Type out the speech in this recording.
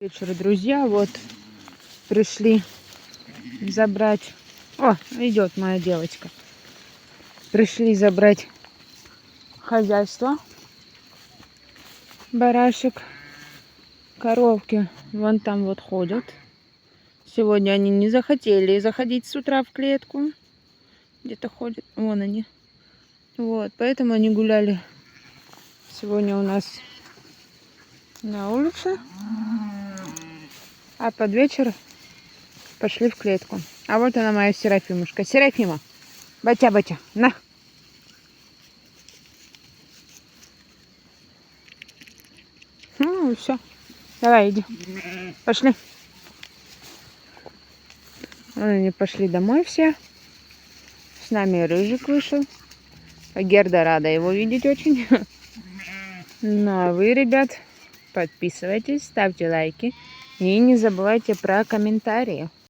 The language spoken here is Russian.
Вечер, друзья, вот пришли забрать. О, идет моя девочка. Пришли забрать хозяйство. Барашек, коровки вон там вот ходят. Сегодня они не захотели заходить с утра в клетку. Где-то ходят, вон они. Вот, поэтому они гуляли сегодня у нас на улице. А под вечер пошли в клетку. А вот она, моя Серафимушка. Серафима, батя-батя, на. Ну, все. Давай, иди. Пошли. Они пошли домой все. С нами Рыжик вышел. Герда рада его видеть очень. Ну, а вы, ребят, подписывайтесь, ставьте лайки. И не забывайте про комментарии.